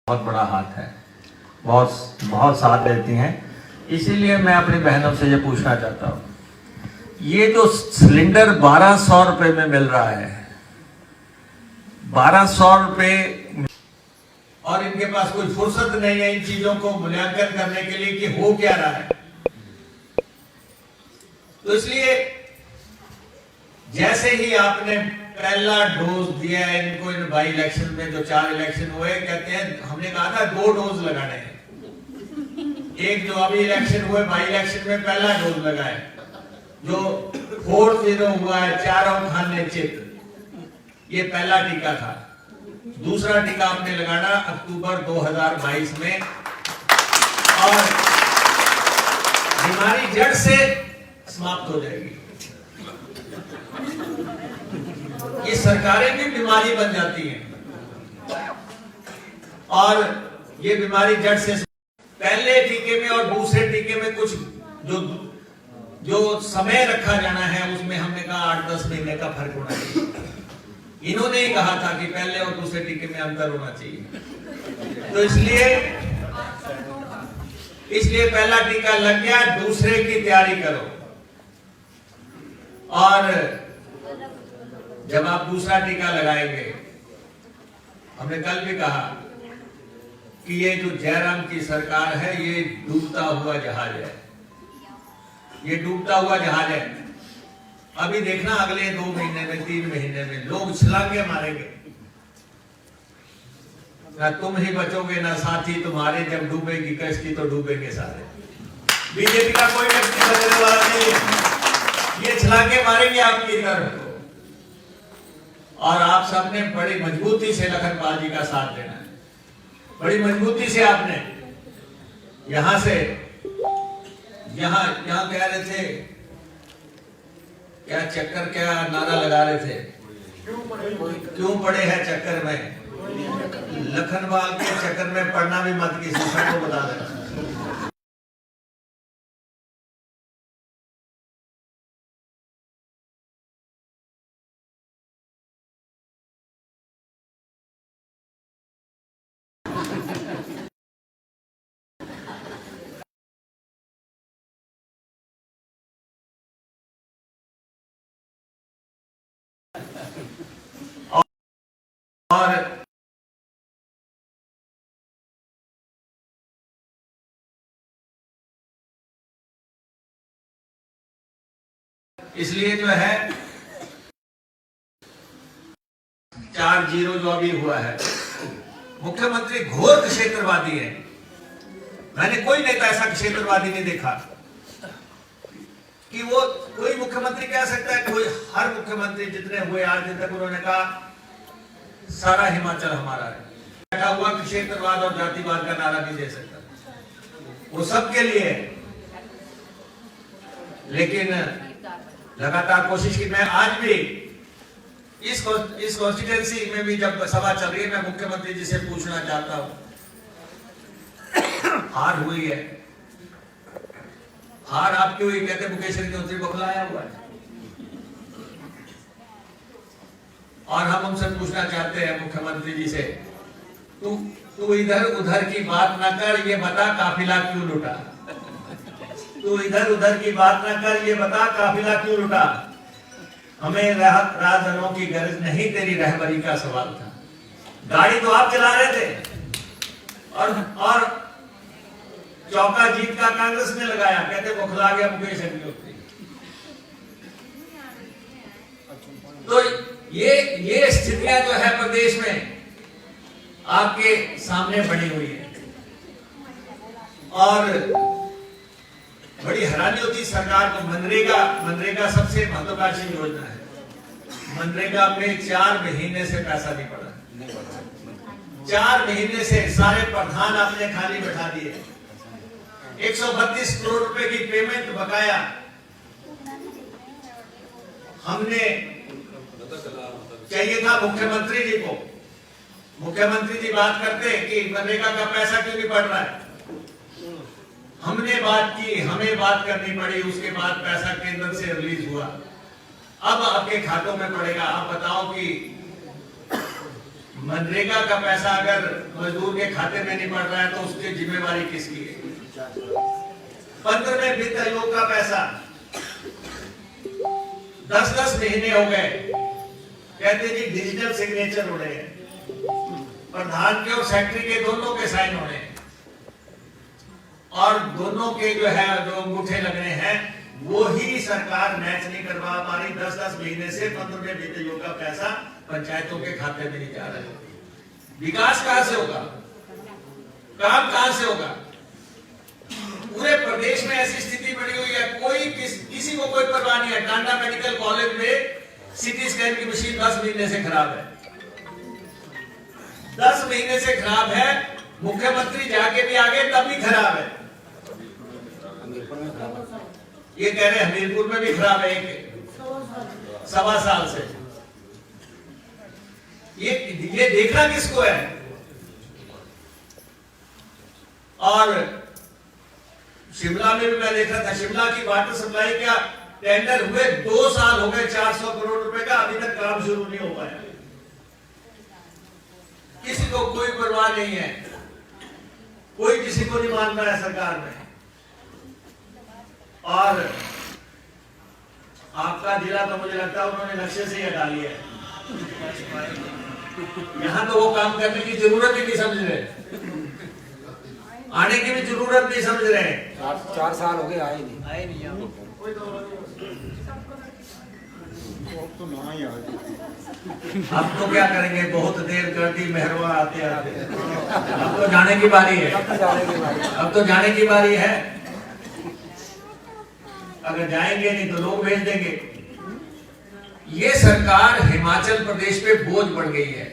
बहुत बड़ा हाथ है, बहुत बहुत साथ देती हैं। इसीलिए मैं अपनी बहनों से ये पूछना चाहता हूँ, ये जो सिलेंडर 1200 रुपए में मिल रहा है, 1200 रुपए, और इनके पास कोई फुर्सत नहीं है इन चीजों को मूल्यांकन करने के लिए कि हो क्या रहा है। तो इसलिए जैसे ही आपने पहला डोज दिया है इनको, इन बाई इलेक्शन में जो 4 इलेक्शन हुए, कहते हैं हमने कहा था 2 डोज लगाने हैं। एक जो अभी इलेक्शन हुए बाई इलेक्शन में पहला डोज लगाए, जो 4-0 हुआ है, चारों खाने चित, ये पहला टीका था। दूसरा टीका हमने लगाना अक्टूबर 2022 में, और बीमारी जड़ से समाप्त हो जाएगी। ये सरकारें भी बीमारी बन जाती हैं, और ये बीमारी जड़ से, पहले टीके में और दूसरे टीके में कुछ जो समय रखा जाना है उसमें हमने कहा 8-10 महीने का फर्क होना चाहिए। इन्होंने ही कहा था कि पहले और दूसरे टीके में अंतर होना चाहिए। तो इसलिए पहला टीका लग गया, दूसरे की तैयारी करो। और जब आप दूसरा टीका लगाएंगे, हमने कल भी कहा कि ये जो जयराम की सरकार है ये डूबता हुआ जहाज है, ये डूबता हुआ जहाज है। अभी देखना अगले 2 महीने में, 3 महीने में लोग छलांगे मारेंगे, ना तुम ही बचोगे ना साथी तुम्हारे, जब डूबेगी कश्ती तो डूबेंगे सारे। बीजेपी का कोई व्यक्ति बचने वाला नहीं है, ये छलांगे मारेंगे आपकी तरफ। और आप सबने बड़ी मजबूती से लखनपाल जी का साथ देना है, बड़ी मजबूती से। आपने यहां से यहां कह रहे थे, क्या चक्कर, क्या नारा लगा रहे थे, क्यों पड़े हैं चक्कर में। लखनपाल के चक्कर में पड़ना भी मत, किसी को बता देना। और इसलिए जो है 4-0 जो अभी हुआ है, मुख्यमंत्री घोर क्षेत्रवादी है। मैंने कोई नेता ऐसा क्षेत्रवादी नहीं देखा कि वो, कोई मुख्यमंत्री कह सकता है, कोई, हर मुख्यमंत्री जितने हुए आज दिन तक उन्होंने कहा सारा हिमाचल हमारा है। बैठा हुआ क्षेत्रवाद और जातिवाद का नारा नहीं दे सकता, वो सबके लिए। लेकिन लगातार कोशिश की। मैं आज भी इस कॉन्स्टिट्यूएंसी में भी जब सभा चल रही है, मैं मुख्यमंत्री जी से पूछना चाहता हूं, हार हुई है, हार आपकी हुई, कहते मुकेश अग्निहोत्री बखलाया हुआ है। और हम उनसे पूछना चाहते हैं मुख्यमंत्री जी से, तू इधर उधर की बात ना कर, ये बता काफिला क्यों लुटा। तू इधर उधर की बात ना कर, ये बता काफिला क्यों लुटा। हमें राजधनों की गरज नहीं, तेरी रहबरी का सवाल था। गाड़ी तो आप चला रहे थे, और चौका जीत का कांग्रेस ने लगाया, कहते बौखला गया मुकेश अग्निहोत्री। तो ये स्थितियां जो है प्रदेश में आपके सामने बनी हुई है, और बड़ी हैरानी होती सरकार को। मनरेगा सबसे महत्वाकांक्षी योजना है। मनरेगा में 4 महीने से पैसा नहीं पड़ा, 4 महीने से सारे प्रधान आपने खाली बैठा दिए। 132 करोड़ रुपए की पेमेंट बकाया। हमने चाहिए था मुख्यमंत्री जी को, मुख्यमंत्री जी बात करते कि मनरेगा का पैसा क्यों नहीं पड़ रहा है। हमने बात की, हमें बात करनी पड़ी, उसके बाद पैसा केंद्र से रिलीज हुआ, अब आपके खातों में पड़ेगा। आप बताओ कि मनरेगा का पैसा अगर मजदूर के खाते में नहीं पड़ रहा है तो उसकी जिम्मेवारी किसकी है? 15वें वित्त आयोग का पैसा 10-10 महीने हो गए, कहते जी डिजिटल सिग्नेचर हो रहे हैं, प्रधान के और सेक्रेटरी के दोनों के साइन हो रहे हैं और दोनों के जो है जो अंगूठे लग रहे हैं, वो ही सरकार मैच नहीं करवा पा रही। 10-10 महीने से 15वें वित्त आयोग का पैसा पंचायतों के खाते में नहीं जा रहा है। विकास कहां से होगा? काम कहां से होगा? पूरे प्रदेश में ऐसी स्थिति बनी हुई है, कोई किसी को कोई परवाह नहीं है। टांडा मेडिकल कॉलेज में सीटी स्कैन की मशीन 10 महीने से खराब है, 10 महीने से खराब है। मुख्यमंत्री जाके भी आगे तब भी खराब है। ये कह रहे हमीरपुर में भी खराब है, 1.25 साल से। ये देखना किसको है? और शिमला में भी मैं देखा था, शिमला की वाटर सप्लाई का टेंडर हुए 2 साल हो गए, 400 करोड़ रुपए का, अभी तक काम शुरू नहीं हो पाया। किसी को कोई परवाह नहीं है, कोई किसी को नहीं मान रहा है सरकार में। और आपका जिला तो मुझे लगता है उन्होंने नक्शे से ही हटा लिया है। यहां तो वो काम करने की जरूरत ही नहीं समझ रहे, आने की भी जरूरत नहीं समझ रहे। 4 साल हो गए आए नहीं अब तो क्या करेंगे, बहुत देर कर दी मेहरवा आते आते। अब तो जाने की बारी है, अब तो जाने की बारी है। अगर जाएंगे नहीं तो लोग भेज देंगे। ये सरकार हिमाचल प्रदेश पे बोझ बढ़ गई है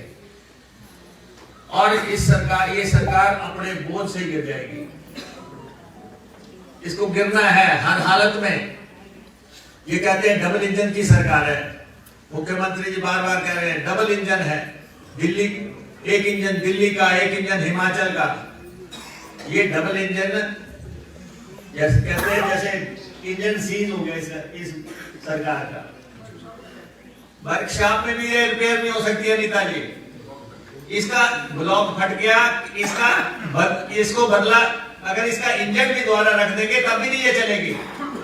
और ये सरकार अपने बोझ से गिर जाएगी। इसको गिरना है हर हालत में। ये कहते हैं डबल इंजन की सरकार है, मुख्यमंत्री जी बार बार कह रहे हैं डबल इंजन है। दिल्ली एक इंजन दिल्ली का, एक इंजन हिमाचल का। ये डबल इंजन जैसे कहते हैं, जैसे इंजन सीज हो गया इस सरकार का। वर्कशॉप में भी ये रिपेयर नहीं हो सकती है नेताजी। इसका ब्लॉक फट गया, इसको बदला, अगर इसका इंजन भी दोबारा रख देंगे तब भी नहीं ये चलेगी।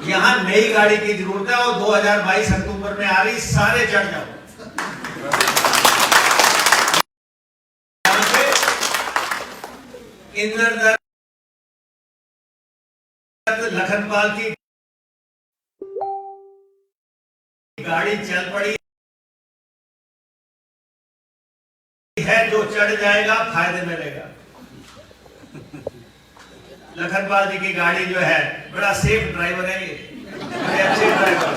यहाँ नई गाड़ी की जरूरत है और 2022 अक्टूबर में आ रही, सारे चढ़ जाओ। इंद्रदत्त लखनपाल की गाड़ी चल पड़ी है, जो चढ़ जाएगा फायदे में रहेगा। लखनपाल जी की गाड़ी जो है बड़ा सेफ ड्राइवर है, ये बड़े अच्छे ड्राइवर।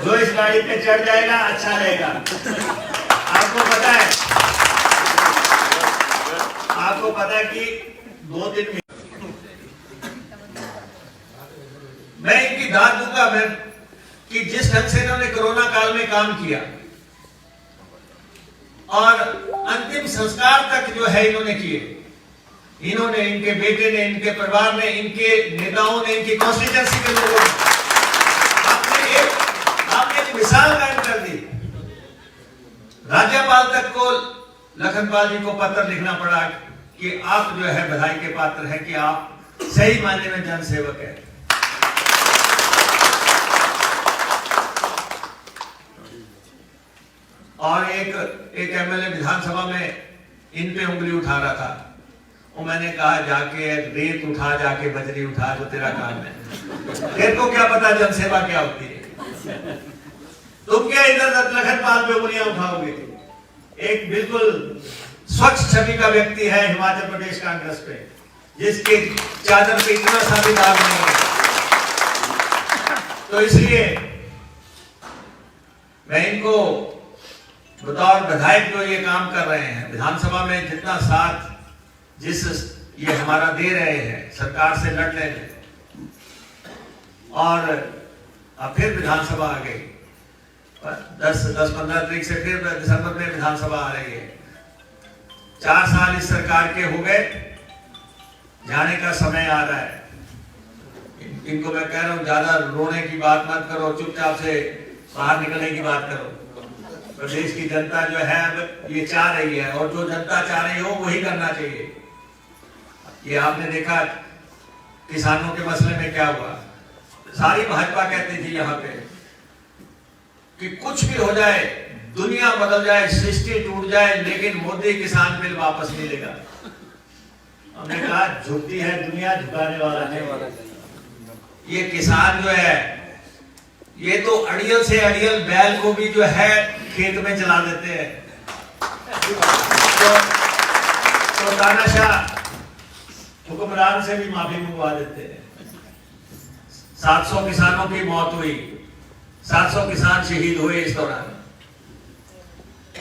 जो इस गाड़ी पे चढ़ जाएगा अच्छा रहेगा। आपको पता है कि 2-3 मैं इनकी दाद दूंगा मैं कि जिस ढंग से इन्होंने कोरोना काल में काम किया और अंतिम संस्कार तक जो है इन्होंने किए। इन्होंने, इनके बेटे ने, इनके परिवार ने, इनके नेताओं ने, इनकी कॉन्स्टिट्यूएंसी के लोगों ने आपने एक मिसाल कायम कर दी। राज्यपाल तक को लखनपाल जी को पत्र लिखना पड़ा कि आप जो है बधाई के पात्र है कि आप सही मायने में जनसेवक है। और एक एमएलए विधानसभा में इन पे उंगली उठा रहा था, वो मैंने कहा जाके रेत उठा, जाके बजरी उठा, जो तेरा काम है। तेरे को क्या पता जनसेवा क्या होती है? तुम क्या इधर लखनपाल पे उंगलियां उठाओगे? एक बिल्कुल स्वच्छ छवि का व्यक्ति है हिमाचल प्रदेश कांग्रेस पे, जिसके चादर पे इतना सा भी दाग नहीं है। तो इसलिए मैं इनको बतौर विधायक जो ये काम कर रहे हैं, विधानसभा में जितना साथ जिस ये हमारा दे रहे हैं, सरकार से लड़ रहे हैं, और अब फिर विधानसभा आ गई, 10-15 तारीख से फिर दिसंबर में विधानसभा आ रही है। 4 साल इस सरकार के हो गए, जाने का समय आ रहा है। इनको मैं कह रहा हूं ज्यादा रोने की बात मत करो, चुपचाप से बाहर निकलने की बात करो। प्रदेश की जनता जो है अब ये चाह रही है, और जो जनता चाह रही हो वही करना चाहिए। ये आपने देखा किसानों के मसले में क्या हुआ। सारी भाजपा कहती थी यहाँ पे कि कुछ भी हो जाए, दुनिया बदल जाए, सृष्टि टूट जाए, लेकिन मोदी किसान बिल वापस नहीं लेगा। हमने कहा झुकती है दुनिया, झुकाने वाला नहीं। ये किसान जो है, ये तो अड़ियल से अड़ियल बैल को भी जो है खेत में चला देते हैं। तो तानाशाह हुक्मरान से भी माफी मंगवा देते हैं। 700 किसानों की मौत हुई, 700 किसान शहीद हुए इस दौरान।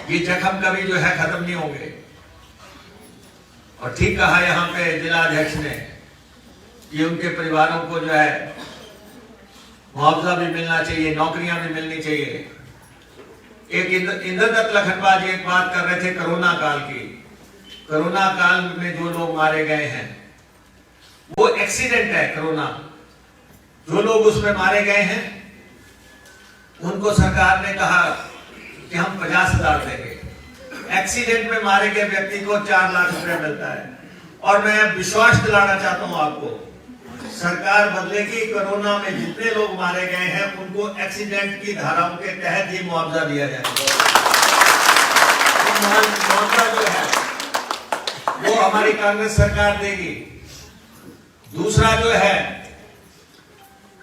ये जख्म कभी जो है खत्म नहीं होंगे। और ठीक कहा यहाँ पे जिला अध्यक्ष ने, ये उनके परिवारों को जो है मुआवजा भी मिलना चाहिए, नौकरियां भी मिलनी चाहिए। एक इंद्रदत्त लखनबाजी एक बात कर रहे थे कोरोना काल की। कोरोना काल में जो लोग मारे गए हैं वो एक्सीडेंट है। कोरोना जो लोग उसमें मारे गए हैं उनको सरकार ने कहा कि हम 50,000 देंगे। एक्सीडेंट में मारे गए व्यक्ति को 4 लाख रुपए मिलता है। और मैं विश्वास दिलाना चाहता हूं आपको, सरकार बदलेगी। कोरोना में जितने लोग मारे गए हैं उनको एक्सीडेंट की धाराओं के तहत ही मुआवजा दिया जाएगा। मुआवजा जो है वो हमारी कांग्रेस सरकार देगी। दूसरा जो है,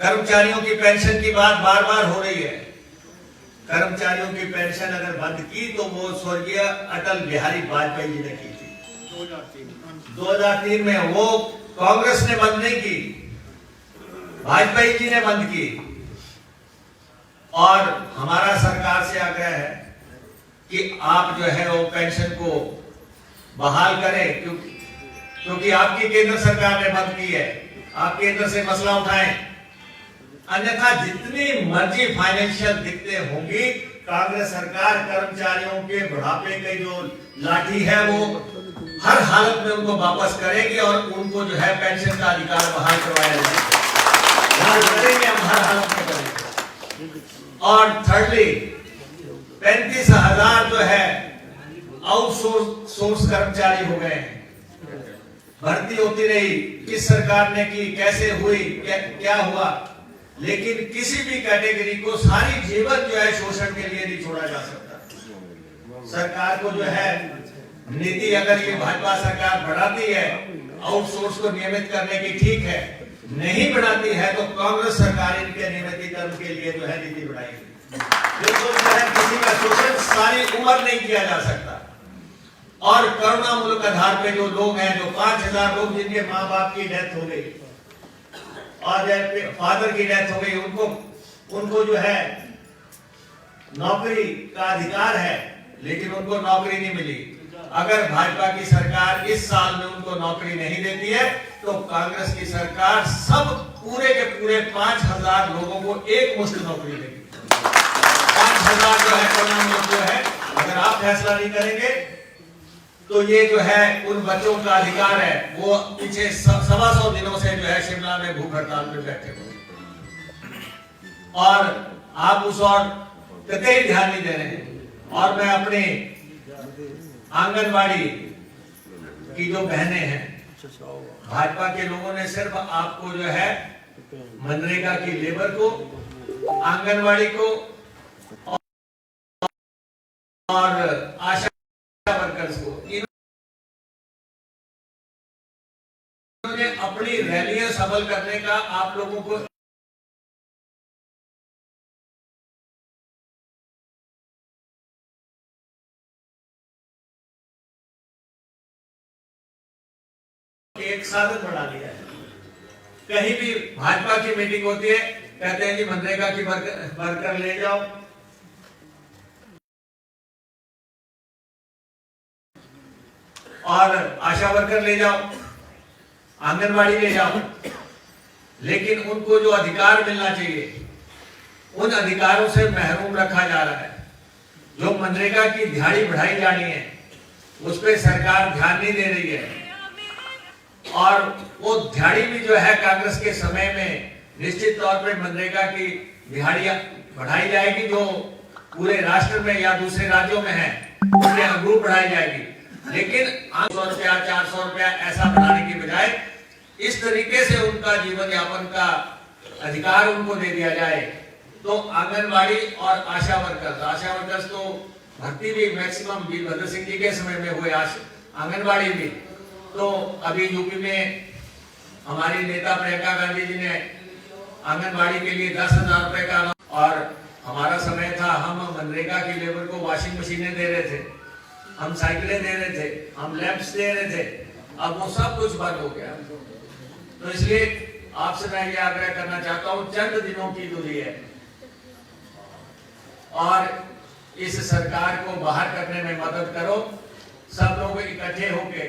कर्मचारियों की पेंशन की बात बार बार हो रही है। कर्मचारियों की पेंशन अगर बंद की तो वो स्वर्गीय अटल बिहारी वाजपेयी जी ने की थी 2003 में। वो कांग्रेस ने बंद नहीं की, वाजपेयी जी ने बंद की। और हमारा सरकार से आग्रह है कि आप जो है वो पेंशन को बहाल करें, क्योंकि आपकी केंद्र सरकार ने बंद की है। आप केंद्र से मसला उठाएं, अन्यथा जितनी मर्जी फाइनेंशियल दिक्कतें होंगी, कांग्रेस सरकार कर्मचारियों के बुढ़ापे की जो लाठी है वो हर हालत में उनको वापस करेगी और उनको जो है पेंशन का अधिकार बहाल करवाया जाएगा। करेंगे हम, हर हालत में करेंगे। और थर्डली 35,000 जो है आउटसोर्स कर्मचारी हो गए हैं। भर्ती होती रही, किस सरकार ने की, कैसे हुई, क्या हुआ, लेकिन किसी भी कैटेगरी को सारी जीवन जो है शोषण के लिए नहीं छोड़ा जा सकता। सरकार को जो है नीति अगर ये भाजपा सरकार बढ़ाती है आउटसोर्स को नियमित करने की, ठीक है। नहीं बढ़ाती है तो कांग्रेस सरकार इनके नियमितीकरण के लिए जो है नीति बढ़ाएगी। बिल्कुल जो है किसी का शोषण सारी उम्र नहीं किया जा सकता। और करुणामूलक आधार पे जो लोग हैं, जो 5,000 लोग जिनके माँ बाप की डेथ हो गई और फादर की डेथ हो गई, उनको जो है नौकरी का अधिकार है, लेकिन उनको नौकरी नहीं मिली। अगर भाजपा की सरकार इस साल में उनको नौकरी नहीं देती है तो कांग्रेस की सरकार सब पूरे के पूरे 5,000 लोगों को एक मुश्त नौकरी देगी। 5,000 जो है जो है, अगर आप फैसला नहीं करेंगे तो ये जो है उन बच्चों का अधिकार है। वो पीछे 125 दिनों से जो है शिमला में भूख हड़ताल पे बैठे हुए और आप उस और कतई ध्यान नहीं दे रहे हैं। और मैं अपने आंगनबाड़ी की जो बहनें हैं, भाजपा के लोगों ने सिर्फ आपको जो है मनरेगा की लेबर को, आंगनबाड़ी को और आशा वर्कर्स को, इन्होंने अपनी रैलियां सफल करने का आप लोगों को एक साधन बना लिया है। कहीं भी भाजपा की मीटिंग होती है, कहते हैं कि मनरेगा की वर्कर ले जाओ, और आशा वर्कर ले जाओ, आंगनबाड़ी ले जाओ, लेकिन उनको जो अधिकार मिलना चाहिए उन अधिकारों से महरूम रखा जा रहा है। जो मनरेगा की दिहाड़ी बढ़ाई जानी है उस पर सरकार ध्यान नहीं दे रही है। और वो दिहाड़ी भी जो है कांग्रेस के समय में निश्चित तौर पर मनरेगा की दिहाड़ियां बढ़ाई जाएगी, जो पूरे राष्ट्र में या दूसरे राज्यों में है, उसके अनुरूप बढ़ाई जाएगी। लेकिन 500 रुपया 400 रुपया ऐसा बढ़ाने की बजाय इस तरीके से उनका जीवन यापन का अधिकार उनको दे दिया जाए। तो आंगनबाड़ी और आशा वर्कर्स तो भर्ती भी मैक्सिमम वीरभद्र सिंह जी के समय में हुए, आंगनबाड़ी भी। तो अभी यूपी में हमारी नेता प्रियंका गांधी जी ने आंगनबाड़ी के लिए 10,000 रुपए का, और हमारा समय था हम मनरेगा की लेबर को वॉशिंग मशीनें दे रहे थे, हम साइकिलें दे रहे थे, हम लैंप्स दे रहे थे। अब वो सब कुछ बंद हो गया। तो इसलिए आपसे मैं ये आग्रह करना चाहता हूं, चंद दिनों की दूरी है और इस सरकार को बाहर करने में मदद करो। सब लोग इकट्ठे होके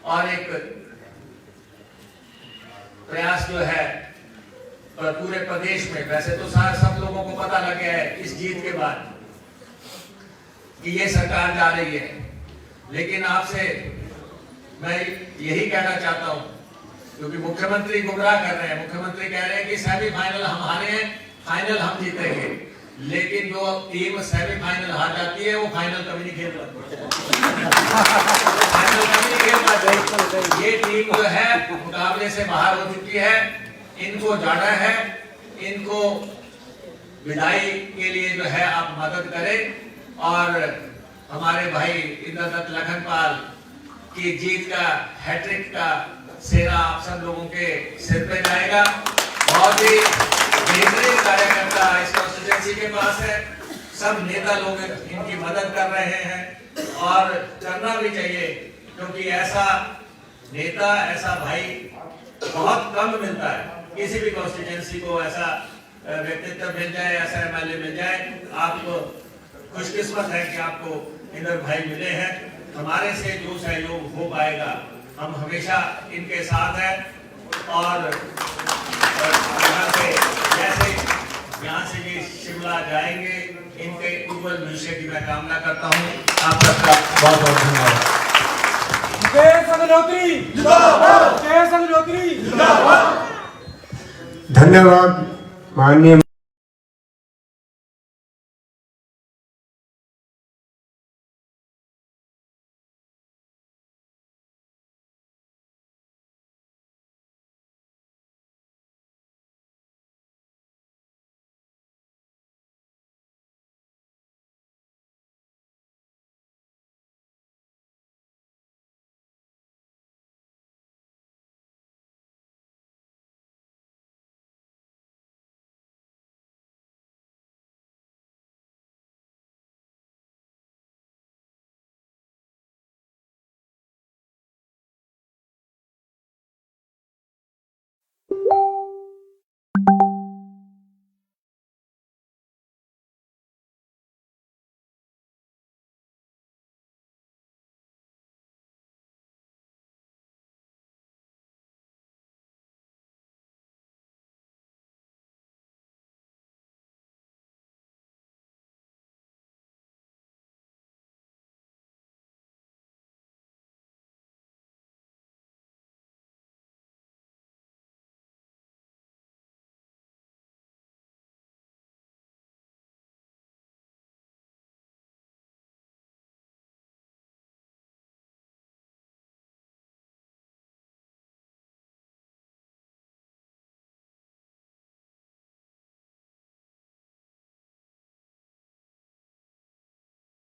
और एक प्रयास जो है पूरे प्रदेश में, वैसे तो सब लोगों को पता लग गया है इस जीत के बाद कि ये सरकार जा रही है, लेकिन आपसे मैं यही कहना चाहता हूं, क्योंकि मुख्यमंत्री गुमराह कर रहे हैं। मुख्यमंत्री कह रहे हैं कि सेमीफाइनल हम हारे हैं, फाइनल हम जीतेंगे, लेकिन जो टीम सेमीफाइनल हार जाती है वो फाइनल कभी नहीं खेल पाती। फाइनल कभी नहीं खेल पाती। ये टीम जो है मुकाबले से बाहर हो चुकी है, इनको जाना है, इनको विदाई के लिए जो है आप मदद करें। और हमारे भाई इंद्रदत्त लखनपाल की जीत का हैट्रिक का सेहरा आप सब लोगों के सिर पे जाएगा। बहुत ही बेहतरीन कार्यकर्ता इस कॉन्स्टिट्यूएंसी के पास है, सब नेता लोग इनकी मदद कर रहे हैं और करना भी चाहिए, क्योंकि ऐसा नेता, ऐसा भाई बहुत कम मिलता है। किसी भी कॉन्स्टिट्यूएंसी को ऐसा व्यक्तित्व मिल जाए, ऐसा एमएलए मिल जाए। आप खुशकिस्मत है कि आपको इंदर भाई मिले हैं। हमारे से जो सहयोग हो पाएगा हम हमेशा इनके साथ हैं। और यहाँ से ये शिमला जाएंगे, इनके उज्जवल भविष्य की मैं कामना करता हूँ। आप सबका बहुत बहुत धन्यवाद। धन्यवाद माननीय